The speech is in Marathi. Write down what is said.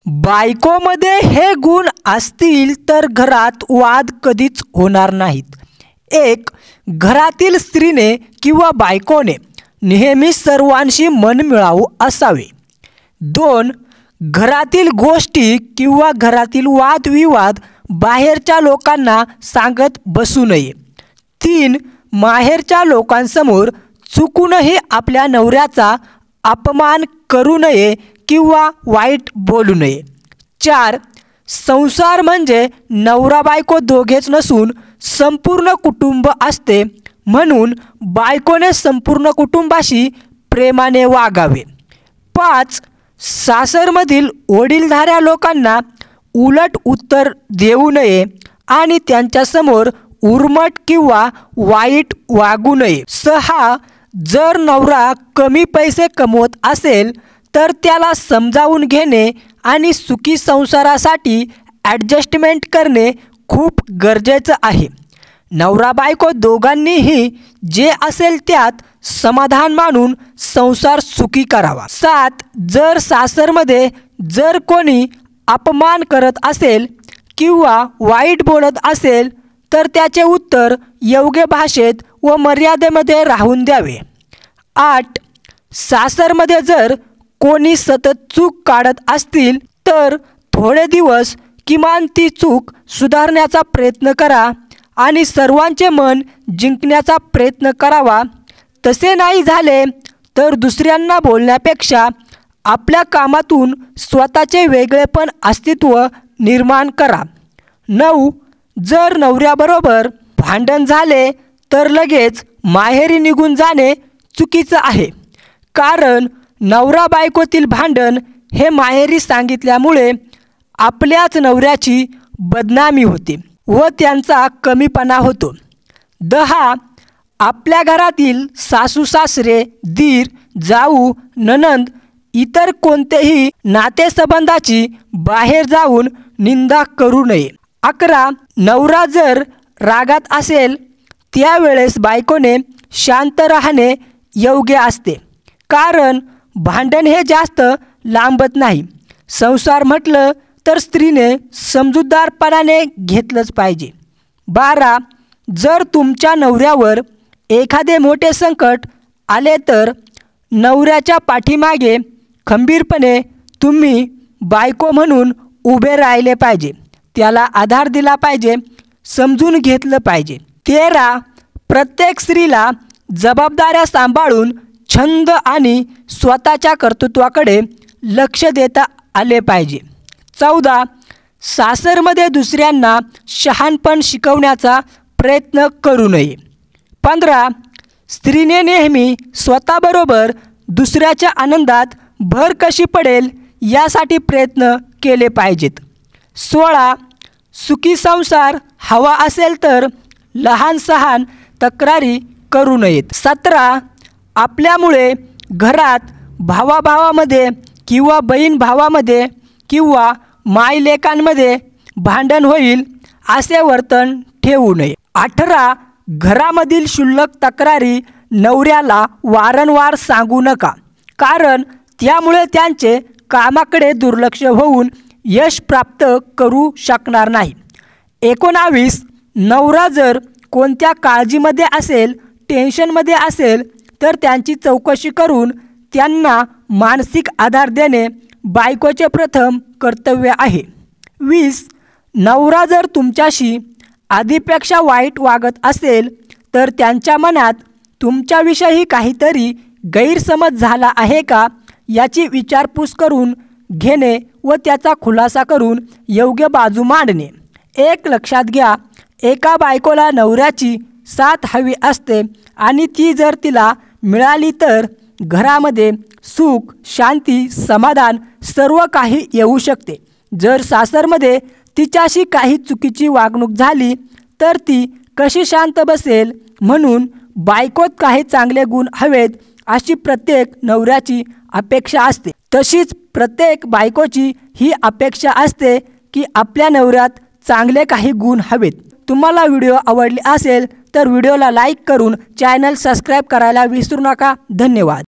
बायकोमध्ये हे गुण असतील तर घरात वाद कधीच होणार नाहीत. 1. घरातील स्त्रीने किंवा बायकोने नेहमी सर्वांशी मनमिळावू असावे. 2. घरातील गोष्टी किंवा घरातील वादविवाद बाहेरच्या लोकांना सांगत बसू नये. 3. माहेरच्या लोकांसमोर चुकूनही आपल्या नवऱ्याचा अपमान करू नये किंवा वाईट बोलू नये. 4. संसार म्हणजे नवरा बायको दोघेच नसून संपूर्ण कुटुंब असते, म्हणून बायकोने संपूर्ण कुटुंबाशी प्रेमाने वागावे. 5. सासरमधील वडीलधाऱ्या लोकांना उलट उत्तर देऊ नये आणि त्यांच्यासमोर उर्मट किंवा वाईट वागू नये. 6. जर नवरा कमी पैसे कमवत असेल तर त्याला समजावून घेणे आणि सुखी संसारासाठी ॲडजस्टमेंट करणे खूप गरजेचं आहे. नवरा बायको दोघांनीही जे असेल त्यात समाधान मानून संसार सुखी करावा. 7. जर सासरमध्ये जर कोणी अपमान करत असेल किंवा वाईट बोलत असेल तर त्याचे उत्तर योग्य भाषेत व मर्यादेमध्ये राहून द्यावे. 8. सासरमध्ये जर कोणी सतत चूक काढत असतील तर थोडे दिवस किमान ती चूक सुधारण्याचा प्रयत्न करा आणि सर्वांचे मन जिंकण्याचा प्रयत्न करावा. तसे नाही झाले तर दुसऱ्यांना बोलण्यापेक्षा आपल्या कामातून स्वतःचे वेगळेपण अस्तित्व निर्माण करा. 9. जर नवऱ्याबरोबर भांडण झाले तर लगेच माहेरी निघून जाणे चुकीचं आहे, कारण नवरा बायकोतील भांडण हे माहेरी सांगितल्यामुळे आपल्याच नवऱ्याची बदनामी होते व त्यांचा कमीपणा होतो. 10. आपल्या घरातील सासू सासरे, दीर, जाऊ, नणंद इतर कोणतेही नातेसंबंधाची बाहेर जाऊन निंदा करू नये. 11. नवरा जर रागात असेल त्यावेळेस बायकोने शांत राहणे योग्य असते, कारण भांडण हे जास्त लांबत नाही. संसार म्हटलं तर स्त्रीने समजूतदारपणाने घेतलंच पाहिजे. 12. जर तुमच्या नवऱ्यावर एखादे मोठे संकट आले तर नवऱ्याच्या पाठीमागे खंबीरपणे तुम्ही बायको म्हणून उभे राहिले पाहिजे, त्याला आधार दिला पाहिजे, समजून घेतलं पाहिजे. 13. प्रत्येक स्त्रीला जबाबदाऱ्या सांभाळून छंद आणि स्वतःच्या कर्तृत्वाकडे लक्ष देता आले पाहिजे. 14. सासरमध्ये दुसऱ्यांना शहाणपण शिकवण्याचा प्रयत्न करू नये. 15. स्त्रीने नेहमी स्वतःबरोबर दुसऱ्याच्या आनंदात भर कशी पडेल यासाठी प्रयत्न केले पाहिजेत. 16. सुखी संसार हवा असेल तर लहान सहान तक्रारी करू नयेत. 17. आपल्यामुळे घरात भावाभावामध्ये किंवा बहीण भावामध्ये किंवा मायलेकांमध्ये भांडण होईल असे वर्तन ठेवू नये. 18. घरामधील क्षुल्लक तक्रारी नवऱ्याला वारंवार सांगू नका, कारण त्यामुळे त्यांचे कामाकडे दुर्लक्ष होऊन यश प्राप्त करू शकणार नाही. 19. नवरा जर कोणत्या काळजीमध्ये असेल, टेन्शनमध्ये असेल तर त्यांची चौकशी करून त्यांना मानसिक आधार देणे बायकोचे प्रथम कर्तव्य आहे. 20. नवरा जर तुमच्याशी आधीपेक्षा वाईट वागत असेल तर त्यांच्या मनात तुमच्याविषयी काहीतरी गैरसमज झाला आहे का याची विचारपूस करून घेणे व त्याचा खुलासा करून योग्य बाजू मांडणे. एक लक्षात घ्या, एका बायकोला नवऱ्याची साथ हवी असते आणि ती जर तिला मिळाली तर घरामध्ये सुख, शांती, समाधान सर्व काही येऊ शकते. जर सासरमध्ये तिच्याशी काही चुकीची वागणूक झाली तर ती कशी शांत बसेल. म्हणून बायकोत काही चांगले गुण हवेत अशी प्रत्येक नवऱ्याची अपेक्षा असते. तशीच प्रत्येक बायकोची ही अपेक्षा असते की आपल्या नवऱ्यात चांगले काही गुण हवेत. तुम्हाला व्हिडिओ आवडले असेल तर व्हिडिओला लाईक करून चॅनल सबस्क्राईब करायला विसरू नका. धन्यवाद.